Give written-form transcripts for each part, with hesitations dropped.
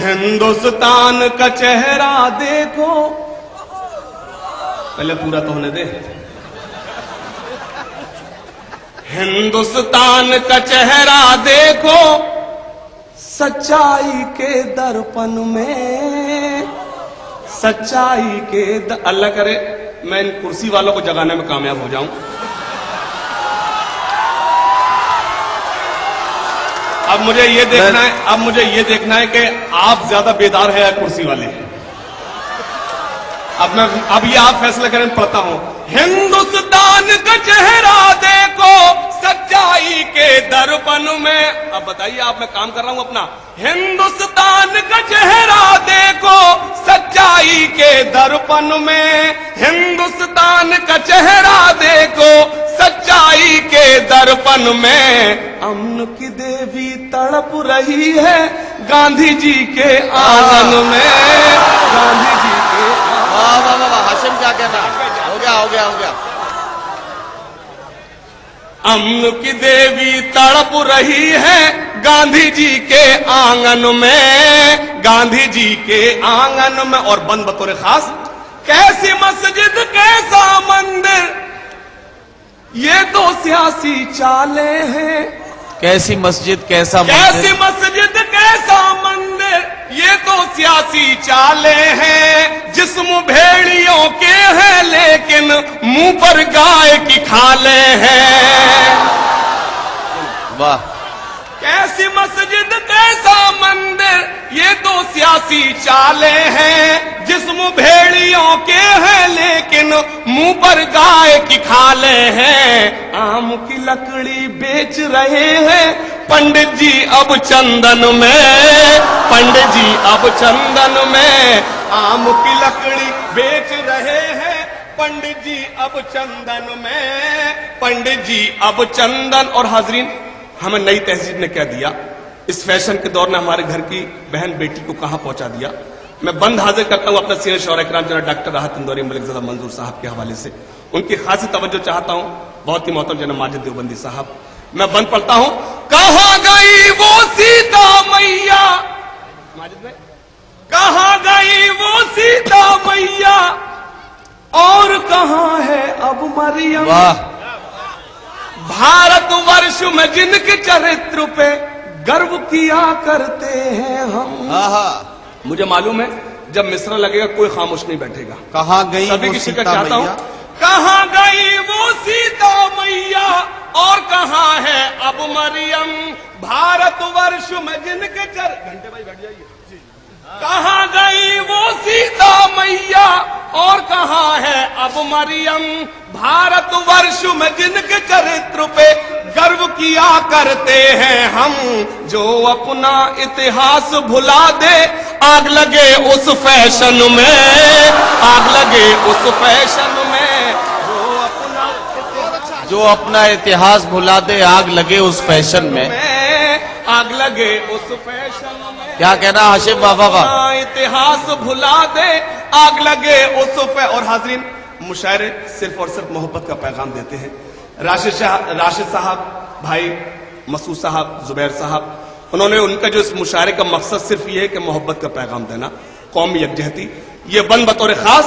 हिंदुस्तान का चेहरा देखो, पहले पूरा तो होने दे। हिंदुस्तान का चेहरा देखो, सच्चाई के दर्पण में, सच्चाई के अल्लाह करे मैं इन कुर्सी वालों को जगाने में कामयाब हो जाऊं। अब मुझे ये देखना है कि आप ज्यादा बेदार है या कुर्सी वाले। अब ये आप फैसला करें, पढ़ता हूं। हिंदुस्तान का चेहरा देखो, सच्चाई के दर्पण में। अब बताइए आप, मैं काम कर रहा हूं अपना। हिंदुस्तान का चेहरा देखो, सच्चाई के दर्पण में। हिंदुस्तान का चेहरा देखो, सच्चाई के दर्पण में। अमन की देवी तड़प रही है गांधी जी के आंगन में, गांधी जी के। वाह वाह वाह, हाशिम क्या कहना, हो गया हो गया हो गया। अमन की देवी तड़प रही है गांधी जी के आंगन में, गांधी जी के आंगन में। और बंद बतौर खास, कैसी मस्जिद कैसा मंदिर, ये तो सियासी चाले हैं। कैसी मस्जिद कैसा मंदिर, कैसी मस्जिद कैसा मंदिर, ये तो सियासी चाले हैं। जिस्म भेड़ियों के हैं लेकिन मुंह पर गाय की खाले हैं। वाह। कैसी मस्जिद कैसा मंदिर, ये तो सियासी चाले हैं। जिस्म भेड़ियों के हैं लेकिन मुंह पर गाय की खाले हैं। आम की लकड़ी बेच रहे हैं पंडित जी अब चंदन में, पंडित जी अब चंदन में। आम की लकड़ी बेच रहे हैं पंडित जी अब चंदन में, पंडित जी अब चंदन। और हाजरीन, हमें नई तहजीब ने क्या दिया, इस फैशन के दौर ने हमारे घर की बहन बेटी को कहां पहुंचा दिया। मैं बंद हाजिर करता हूं अपने सीनियर शौहरा इकराम जनाब डॉक्टर राहत इंदौरी मलिकज़ादा मंजूर साहब के हवाले से। उनकी खासी तवज्जो चाहता हूं, बहुत ही मोहतरम जनाब माजिद देवबंदी साहब। मैं बंद पढ़ता हूं। कहां गई वो सीता मैया, माजिद भाई, कहां गई वो सीता मैया, और कहां है अब मरियम। वाह। भारतवर्ष में जिनके चरित्र पे गर्व किया करते हैं हम। मुझे मालूम है जब मिसरा लगेगा कोई खामोश नहीं बैठेगा। कहां गई सभी वो किसी का सीता चाहता हूं, मैया, कहां गई वो सीता मैया, और कहां है अब मरियम। भारतवर्ष में जिनके घंटे भाई बैठ जाइए। कहां गई वो सीता मैया, और कहां है अब मरियम। भारतवर्ष में जिनके चरित्र पे गर्व किया करते हैं हम। जो अपना इतिहास भुला दे, आग लगे उस फैशन में, आग लगे उस फैशन में। जो अपना इतिहास भुला दे, आग लगे उस फैशन में, आग लगे उस फैशन में। क्या कहना हाशिम बाबा का, इतिहास भुला दे, आग लगे उस और हाजरीन, मुशायरे सिर्फ और सिर्फ मोहब्बत का पैगाम देते हैं। राशिद साहब, भाई मसूद साहब, जुबैर साहब, उन्होंने उनका जो इस मुशायरे का मकसद सिर्फ ये है कि मोहब्बत का पैगाम देना, कौमी यकजहती। ये बंद बतौर खास,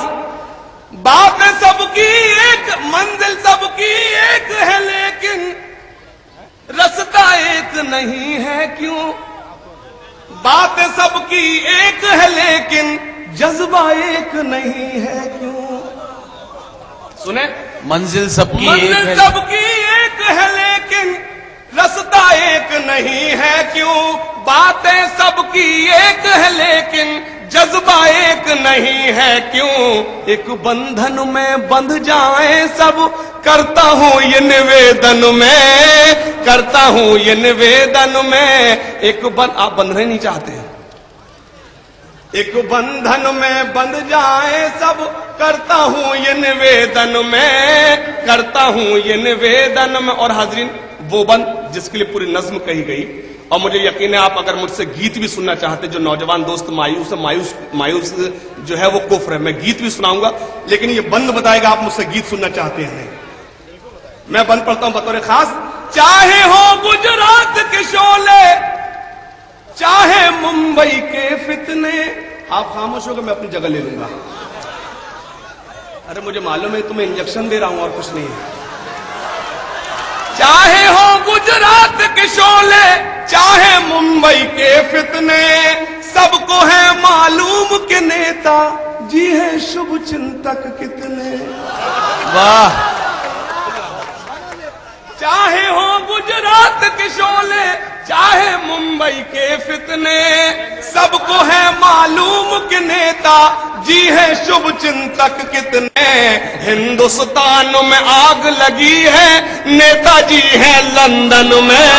बात सबकी एक, मंजिल सबकी एक है लेकिन रास्ता एक नहीं है क्यों। बात सबकी एक है लेकिन जज्बा एक नहीं है क्यों। सुने, मंजिल सबकी एक है लेकिन रास्ता एक नहीं है क्यों। बातें सबकी एक है लेकिन जज्बा एक नहीं है क्यों। एक बंधन में बंध जाएं सब, करता हूं ये निवेदन में, करता हूं ये निवेदन में। आप बंधने नहीं चाहते, एक बंधन में बंध जाए सब, करता हूं ये निवेदन में, करता हूं ये निवेदन में। और हाजरीन, वो बंद जिसके लिए पूरी नज्म कही गई, और मुझे यकीन है आप अगर मुझसे गीत भी सुनना चाहते, जो नौजवान दोस्त मायूस जो है वो कुफ्र है, मैं गीत भी सुनाऊंगा, लेकिन ये बंद बताएगा आप मुझसे गीत सुनना चाहते हैं। मैं बंद पढ़ता हूं बतौर खास। चाहे हो गुजरात के शोले, चाहे मुंबई मुंबई के फितने। आप खामोश हो गए, मैं अपनी जगह ले लूंगा। अरे मुझे मालूम है तुम्हें इंजेक्शन दे रहा हूं और कुछ नहीं है। चाहे हो गुजरात के शोले, चाहे मुंबई के फितने, सबको है मालूम के नेता जी है शुभ चिंतक कितने। वाह। चाहे हो गुजरात के शोले, चाहे मुंबई के फितने, सबको है मालूम के नेता जी है शुभ चिंतक कितने। हिंदुस्तान में आग लगी है, नेताजी है लंदन में।